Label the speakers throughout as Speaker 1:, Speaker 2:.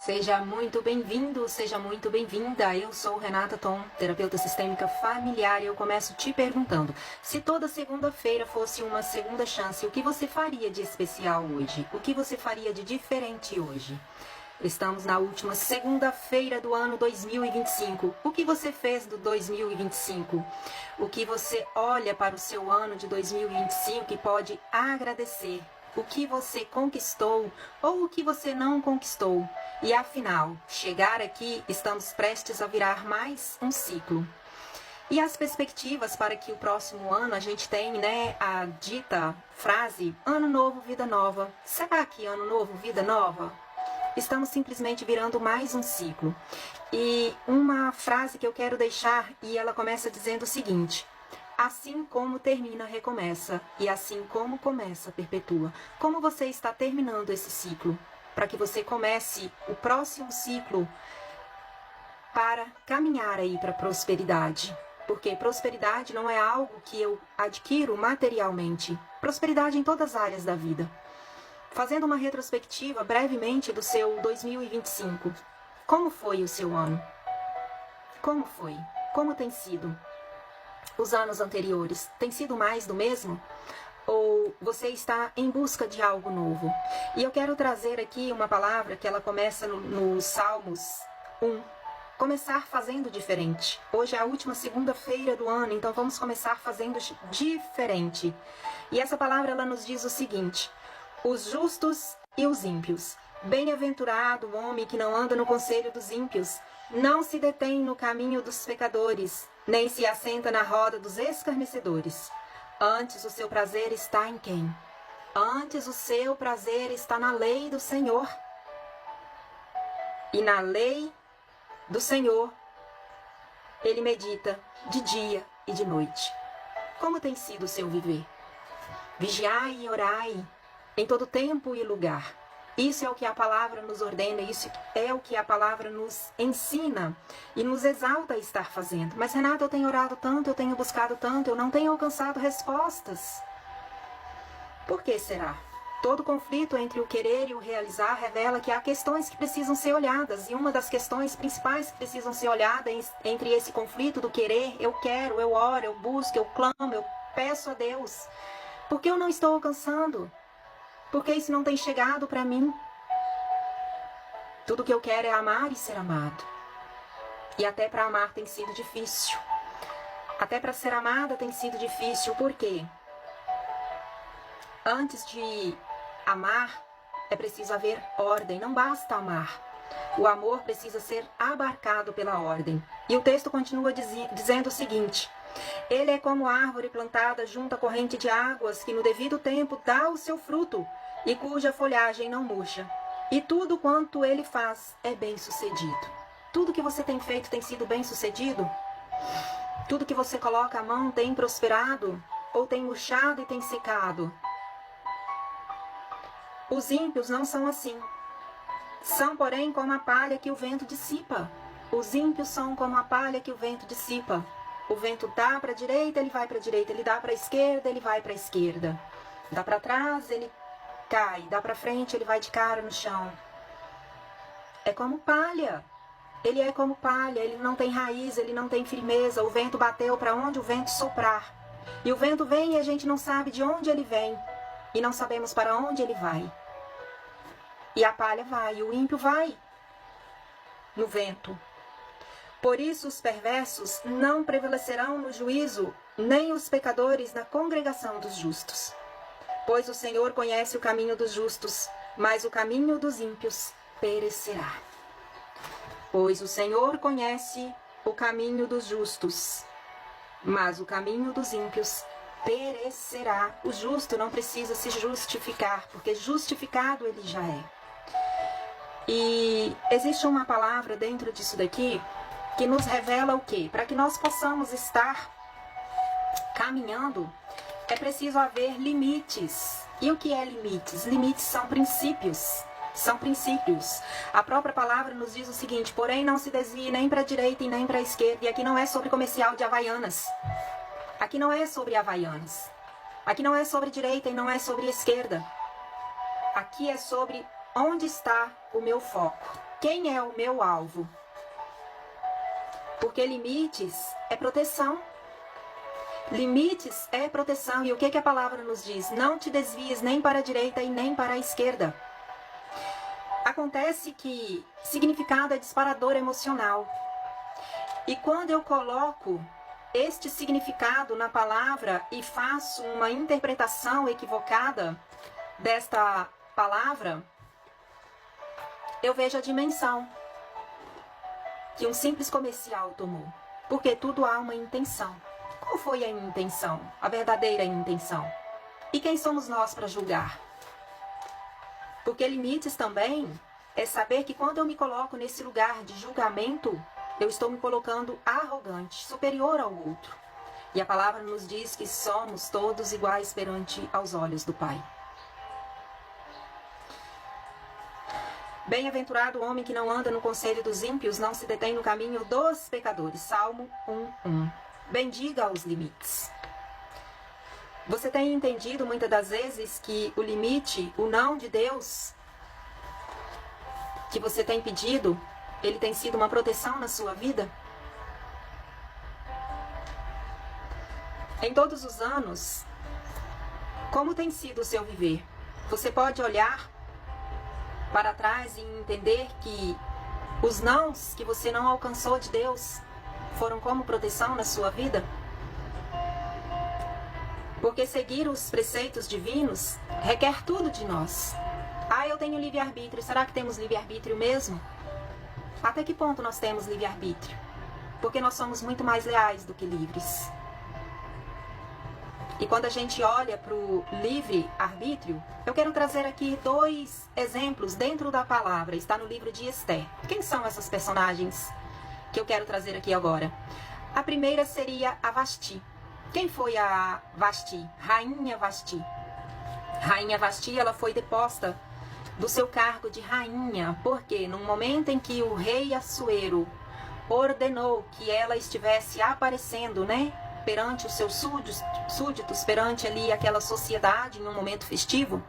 Speaker 1: Seja muito bem-vindo, seja muito bem-vinda. Eu sou Renata Tom, terapeuta sistêmica familiar, e eu começo te perguntando: se toda segunda-feira fosse uma segunda chance, o que você faria de especial hoje? O que você faria de diferente hoje? Estamos na última segunda-feira do ano 2025. O que você fez do 2025? O que você olha para o seu ano de 2025 e pode agradecer? O que você conquistou ou o que você não conquistou? E afinal, chegar aqui, estamos prestes a virar mais um ciclo. E as perspectivas para que o próximo ano a gente tem, a dita frase Ano Novo, Vida Nova. Será que Ano Novo, Vida Nova? Estamos simplesmente virando mais um ciclo. E uma frase que eu quero deixar, e ela começa dizendo o seguinte: assim como termina, recomeça, e assim como começa, perpetua. Como você está terminando esse ciclo? Para que você comece o próximo ciclo para caminhar aí para a prosperidade. Porque prosperidade não é algo que eu adquiro materialmente. Prosperidade em todas as áreas da vida. Fazendo uma retrospectiva brevemente do seu 2025. Como foi o seu ano? Como foi? Como tem sido? Os anos anteriores, tem sido mais do mesmo? Ou você está em busca de algo novo? E eu quero trazer aqui uma palavra que ela começa no Salmos 1. Começar fazendo diferente. Hoje é a última segunda-feira do ano, então vamos começar fazendo diferente. E essa palavra ela nos diz o seguinte: os justos e os ímpios. Bem-aventurado o homem que não anda no conselho dos ímpios, não se detém no caminho dos pecadores, nem se assenta na roda dos escarnecedores. Antes o seu prazer está em quem? Antes o seu prazer está na lei do Senhor. E na lei do Senhor, ele medita de dia e de noite. Como tem sido o seu viver? Vigiai e orai em todo tempo e lugar. Isso é o que a palavra nos ordena, isso é o que a palavra nos ensina e nos exalta a estar fazendo. Mas, Renata, eu tenho orado tanto, eu tenho buscado tanto, eu não tenho alcançado respostas. Por que será? Todo conflito entre o querer e o realizar revela que há questões que precisam ser olhadas. E uma das questões principais que precisam ser olhadas entre esse conflito do querer, eu quero, eu oro, eu busco, eu clamo, eu peço a Deus. Por que eu não estou alcançando? Porque isso não tem chegado para mim. Tudo que eu quero é amar e ser amado. E até para amar tem sido difícil. Até para ser amada tem sido difícil. Por quê? Antes de amar, é preciso haver ordem. Não basta amar. O amor precisa ser abarcado pela ordem. E o texto continua dizendo o seguinte: ele é como árvore plantada junto à corrente de águas, que no devido tempo dá o seu fruto, e cuja folhagem não murcha. E tudo quanto ele faz é bem-sucedido. Tudo que você tem feito tem sido bem-sucedido? Tudo que você coloca a mão tem prosperado? Ou tem murchado e tem secado? Os ímpios não são assim. São, porém, como a palha que o vento dissipa. Os ímpios são como a palha que o vento dissipa. O vento dá para a direita, ele vai para a direita. Ele dá para a esquerda, ele vai para a esquerda. Dá para trás, ele cai. Dá para frente, ele vai de cara no chão. É como palha. Ele é como palha. Ele não tem raiz, ele não tem firmeza. O vento bateu para onde o vento soprar. E o vento vem e a gente não sabe de onde ele vem. E não sabemos para onde ele vai. E a palha vai, e o ímpio vai no vento. Por isso os perversos não prevalecerão no juízo, nem os pecadores na congregação dos justos. Pois o Senhor conhece o caminho dos justos, mas o caminho dos ímpios perecerá. Pois o Senhor conhece o caminho dos justos, mas o caminho dos ímpios perecerá. O justo não precisa se justificar, porque justificado ele já é. E existe uma palavra dentro disso daqui que nos revela o quê? Para que nós possamos estar caminhando, é preciso haver limites. E o que é limites? Limites são princípios. São princípios. A própria palavra nos diz o seguinte: porém não se desvie nem para a direita e nem para a esquerda. E aqui não é sobre comercial de Havaianas. Aqui não é sobre Havaianas. Aqui não é sobre direita e não é sobre esquerda. Aqui é sobre onde está o meu foco. Quem é o meu alvo? Porque limites é proteção. Limites é proteção. E o que a palavra nos diz? Não te desvies nem para a direita e nem para a esquerda. Acontece que significado é disparador emocional. E quando eu coloco este significado na palavra e faço uma interpretação equivocada desta palavra, eu vejo a dimensão que um simples comercial tomou. Porque tudo há uma intenção. Qual foi a intenção? A verdadeira intenção? E quem somos nós para julgar? Porque limites também é saber que quando eu me coloco nesse lugar de julgamento, eu estou me colocando arrogante, superior ao outro. E a palavra nos diz que somos todos iguais perante aos olhos do Pai. Bem-aventurado o homem que não anda no conselho dos ímpios, não se detém no caminho dos pecadores. Salmo 1:1. Bendiga os limites. Você tem entendido muitas das vezes que o limite, o não de Deus, que você tem pedido, ele tem sido uma proteção na sua vida? Em todos os anos, como tem sido o seu viver? Você pode olhar para trás e entender que os nãos que você não alcançou de Deus foram como proteção na sua vida? Porque seguir os preceitos divinos requer tudo de nós. Ah, eu tenho livre-arbítrio. Será que temos livre-arbítrio mesmo? Até que ponto nós temos livre-arbítrio? Porque nós somos muito mais leais do que livres. E quando a gente olha para o livre-arbítrio, eu quero trazer aqui 2 exemplos dentro da palavra. Está no livro de Esther. Quem são essas personagens que eu quero trazer aqui agora? A primeira seria a Vasti. Quem foi a Vasti? Rainha Vasti. Rainha Vasti, ela foi deposta do seu cargo de rainha, porque no momento em que o rei Assuero ordenou que ela estivesse aparecendo, perante os seus súditos, perante ali aquela sociedade em um momento festivo,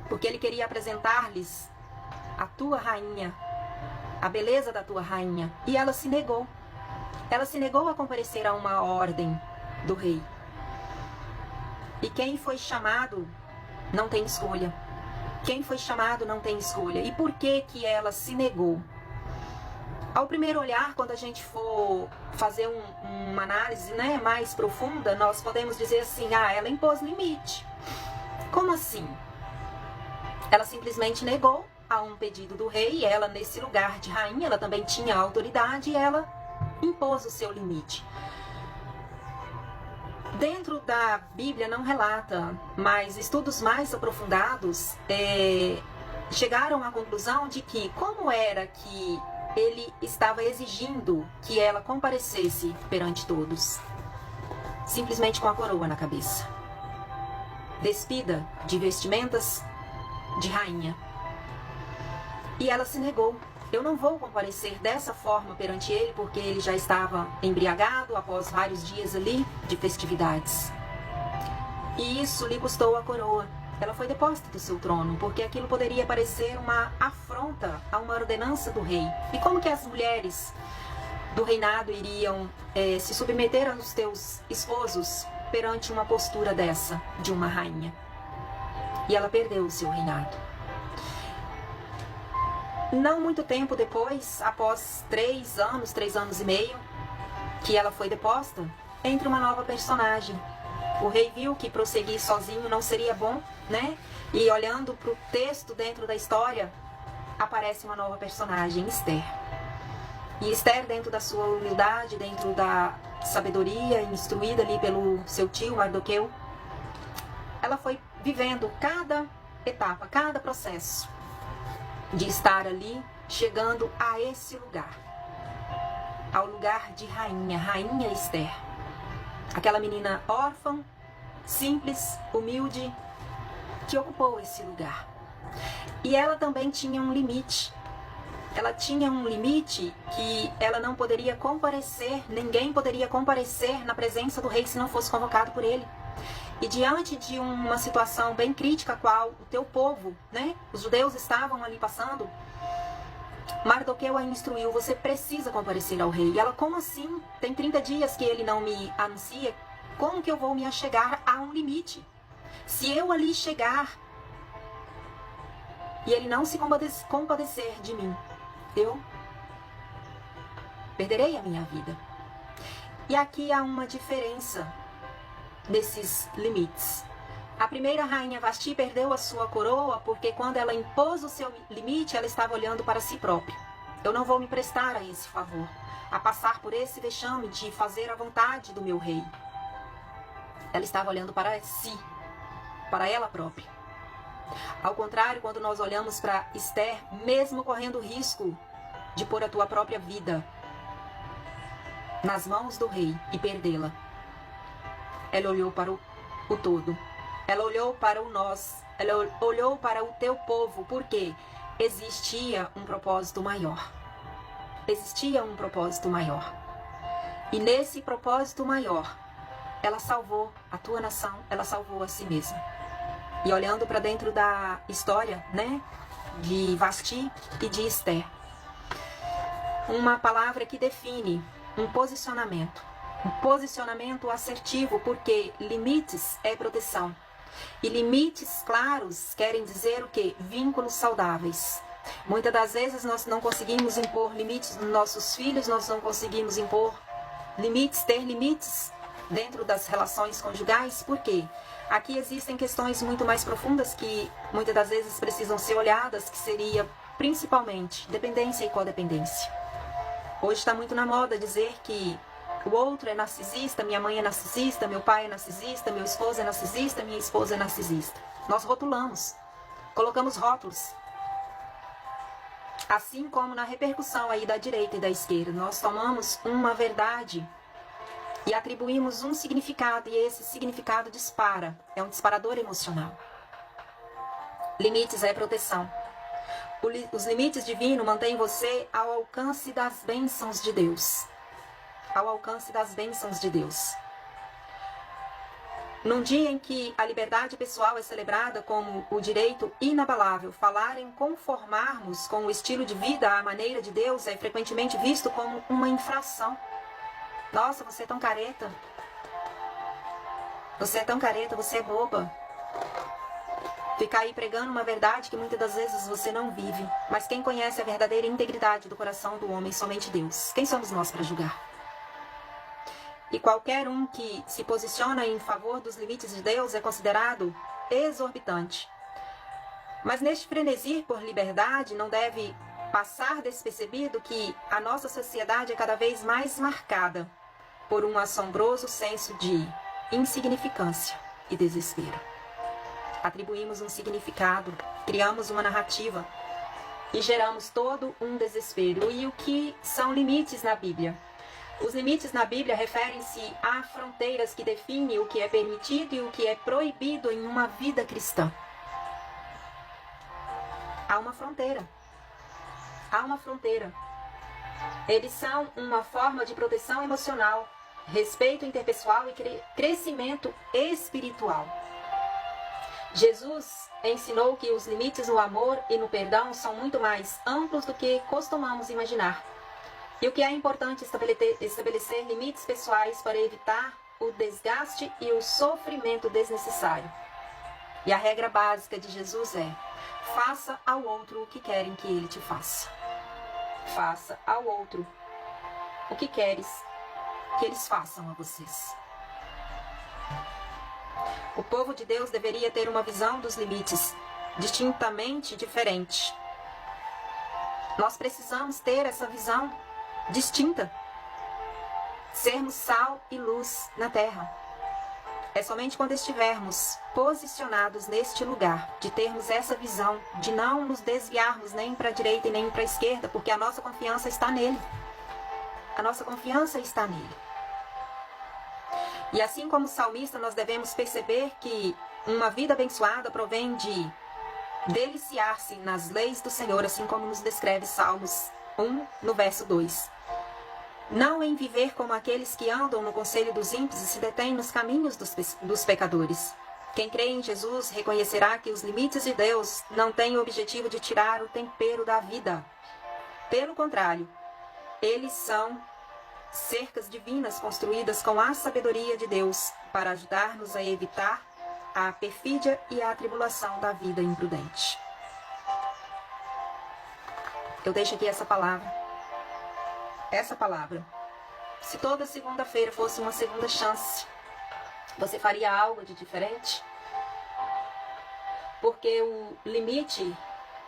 Speaker 1: porque ele queria apresentar-lhes a tua rainha, a beleza da tua rainha, e ela se negou. Ela se negou a comparecer a uma ordem do rei. E quem foi chamado não tem escolha. Quem foi chamado não tem escolha. E por que que ela se negou? Ao primeiro olhar, quando a gente for fazer uma análise mais profunda, nós podemos dizer assim, ela impôs limite. Como assim? Ela simplesmente negou a um pedido do rei, e ela nesse lugar de rainha, ela também tinha autoridade, e ela impôs o seu limite. Dentro da Bíblia não relata, mas estudos mais aprofundados chegaram à conclusão de que como era que ele estava exigindo que ela comparecesse perante todos? Simplesmente com a coroa na cabeça, despida de vestimentas de rainha. E ela se negou. Eu não vou comparecer dessa forma perante ele, porque ele já estava embriagado após vários dias ali de festividades. E isso lhe custou a coroa. Ela foi deposta do seu trono, porque aquilo poderia parecer uma afronta a uma ordenança do rei. E como que as mulheres do reinado iriam se submeter aos teus esposos perante uma postura dessa, de uma rainha? E ela perdeu o seu reinado. Não muito tempo depois, após 3 anos e meio, que ela foi deposta, entra uma nova personagem. O rei viu que prosseguir sozinho não seria bom, E olhando para o texto dentro da história, aparece uma nova personagem, Esther. E Esther, dentro da sua humildade, dentro da sabedoria, instruída ali pelo seu tio Mardoqueu, ela foi vivendo cada etapa, cada processo de estar ali, chegando a esse lugar, ao lugar de rainha, rainha Esther. Aquela menina órfã, simples, humilde, que ocupou esse lugar. E ela também tinha um limite. Ela tinha um limite que ela não poderia comparecer, ninguém poderia comparecer na presença do rei se não fosse convocado por ele. E diante de uma situação bem crítica, a qual o teu povo, os judeus estavam ali passando, Mardoqueu a instruiu, você precisa comparecer ao rei. E ela, como assim? Tem 30 dias que ele não me anuncia. Como que eu vou me achegar a um limite? Se eu ali chegar e ele não se compadecer de mim, eu perderei a minha vida. E aqui há uma diferença desses limites. A primeira rainha Vasti perdeu a sua coroa porque quando ela impôs o seu limite, ela estava olhando para si própria. Eu não vou me prestar a esse favor, a passar por esse vexame de fazer a vontade do meu rei. Ela estava olhando para si, para ela própria. Ao contrário, quando nós olhamos para Esther, mesmo correndo o risco de pôr a tua própria vida nas mãos do rei e perdê-la, ela olhou para o todo. Ela olhou para o nós. Ela olhou para o teu povo, porque existia um propósito maior. Existia um propósito maior. E nesse propósito maior, ela salvou a tua nação, ela salvou a si mesma. E olhando para dentro da história, né, de Vasti e de Esther, uma palavra que define um posicionamento assertivo, porque limites é proteção. E limites claros querem dizer o quê? Vínculos saudáveis. Muitas das vezes nós não conseguimos impor limites nos nossos filhos, nós não conseguimos impor limites, ter limites dentro das relações conjugais, por quê? Aqui existem questões muito mais profundas que muitas das vezes precisam ser olhadas, que seria principalmente dependência e codependência. Hoje está muito na moda dizer que o outro é narcisista, minha mãe é narcisista, meu pai é narcisista, meu esposo é narcisista, minha esposa é narcisista. Nós rotulamos, colocamos rótulos. Assim como na repercussão aí da direita e da esquerda, nós tomamos uma verdade e atribuímos um significado, e esse significado dispara, é um disparador emocional. Limites é proteção. Os limites divinos mantêm você ao alcance das bênçãos de Deus. Ao alcance das bênçãos de Deus. Num dia em que a liberdade pessoal é celebrada como o direito inabalável, falar em conformarmos com o estilo de vida à maneira de Deus é frequentemente visto como uma infração. Nossa, você é tão careta. Você é tão careta, você é boba. Ficar aí pregando uma verdade que muitas das vezes você não vive. Mas quem conhece a verdadeira integridade do coração do homem? Somente Deus. Quem somos nós para julgar? E qualquer um que se posiciona em favor dos limites de Deus é considerado exorbitante. Mas neste frenesi por liberdade não deve passar despercebido que a nossa sociedade é cada vez mais marcada por um assombroso senso de insignificância e desespero. Atribuímos um significado, criamos uma narrativa e geramos todo um desespero. E o que são limites na Bíblia? Os limites na Bíblia referem-se a fronteiras que definem o que é permitido e o que é proibido em uma vida cristã. Há uma fronteira. Há uma fronteira. Eles são uma forma de proteção emocional, respeito interpessoal e crescimento espiritual. Jesus ensinou que os limites no amor e no perdão são muito mais amplos do que costumamos imaginar. E o que é importante estabelecer limites pessoais para evitar o desgaste e o sofrimento desnecessário. E a regra básica de Jesus é: faça ao outro o que querem que ele te faça. Faça ao outro o que queres que eles façam a vocês. O povo de Deus deveria ter uma visão dos limites distintamente diferente. Nós precisamos ter essa visão distinta. Sermos sal e luz na terra. É somente quando estivermos posicionados neste lugar, de termos essa visão, de não nos desviarmos nem para a direita e nem para a esquerda, porque a nossa confiança está nele. A nossa confiança está nele. E assim como salmista, nós devemos perceber que uma vida abençoada provém de deliciar-se nas leis do Senhor, assim como nos descreve Salmos 1, no verso 2. Não em viver como aqueles que andam no conselho dos ímpios e se detêm nos caminhos dos pecadores. Quem crê em Jesus reconhecerá que os limites de Deus não têm o objetivo de tirar o tempero da vida. Pelo contrário, eles são cercas divinas construídas com a sabedoria de Deus para ajudar-nos a evitar a perfídia e a tribulação da vida imprudente. Eu deixo aqui essa palavra. Essa palavra. Se toda segunda-feira fosse uma segunda chance, você faria algo de diferente? Porque o limite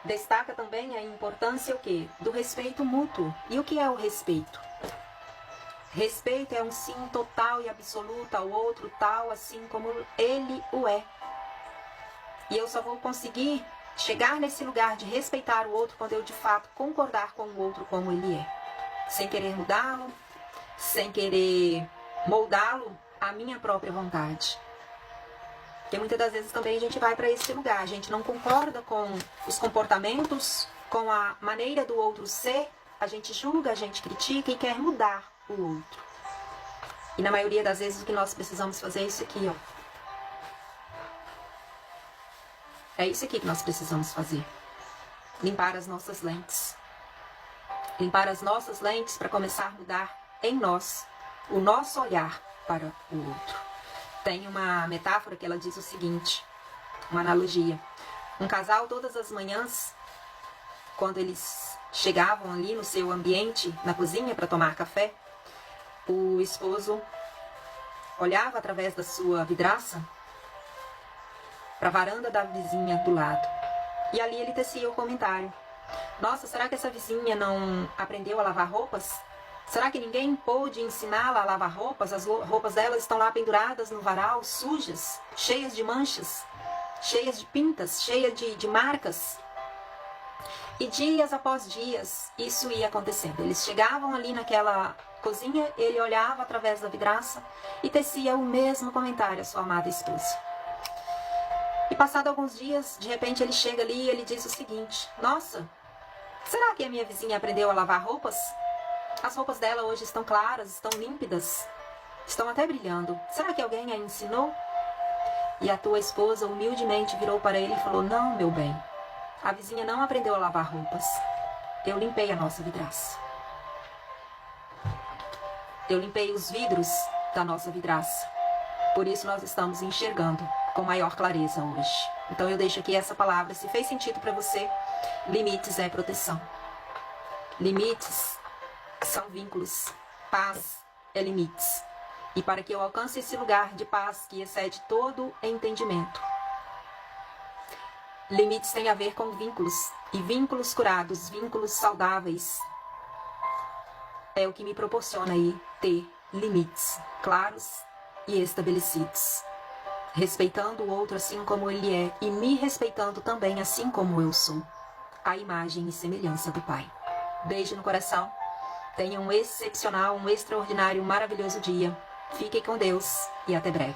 Speaker 1: destaca também a importância o quê? Do respeito mútuo. E o que é o respeito? Respeito é um sim total e absoluto ao outro, tal assim como ele o é. E eu só vou conseguir chegar nesse lugar de respeitar o outro quando eu de fato concordar com o outro como ele é. Sem querer mudá-lo, sem querer moldá-lo à minha própria vontade. Porque muitas das vezes também a gente vai para esse lugar, a gente não concorda com os comportamentos, com a maneira do outro ser, a gente julga, a gente critica e quer mudar o outro. E na maioria das vezes o que nós precisamos fazer é isso aqui, ó. É isso aqui que nós precisamos fazer. Limpar as nossas lentes. Limpar as nossas lentes para começar a mudar em nós o nosso olhar para o outro. Tem uma metáfora que ela diz o seguinte, uma analogia. Um casal todas as manhãs, quando eles chegavam ali no seu ambiente, na cozinha para tomar café, o esposo olhava através da sua vidraça para a varanda da vizinha do lado. E ali ele tecia o comentário. Nossa, será que essa vizinha não aprendeu a lavar roupas? Será que ninguém pôde ensiná-la a lavar roupas? As roupas dela estão lá penduradas no varal, sujas, cheias de manchas, cheias de pintas, cheias de marcas. E dias após dias, isso ia acontecendo. Eles chegavam ali naquela cozinha, ele olhava através da vidraça e tecia o mesmo comentário à sua amada esposa. E passado alguns dias, de repente ele chega ali e ele diz o seguinte: nossa, será que a minha vizinha aprendeu a lavar roupas? As roupas dela hoje estão claras, estão límpidas, estão até brilhando. Será que alguém a ensinou? E a tua esposa humildemente virou para ele e falou: não, meu bem, a vizinha não aprendeu a lavar roupas. Eu limpei a nossa vidraça. Eu limpei os vidros da nossa vidraça. Por isso nós estamos enxergando com maior clareza hoje. Então eu deixo aqui essa palavra. Se fez sentido para você, limites é proteção. Limites são vínculos. Paz é limites. E para que eu alcance esse lugar de paz que excede todo entendimento, limites têm a ver com vínculos. E vínculos curados, vínculos saudáveis, é o que me proporciona aí ter limites claros e estabelecidos. Respeitando o outro assim como ele é e me respeitando também assim como eu sou. A imagem e semelhança do Pai. Beijo no coração. Tenha um excepcional, um extraordinário, maravilhoso dia. Fique com Deus e até breve.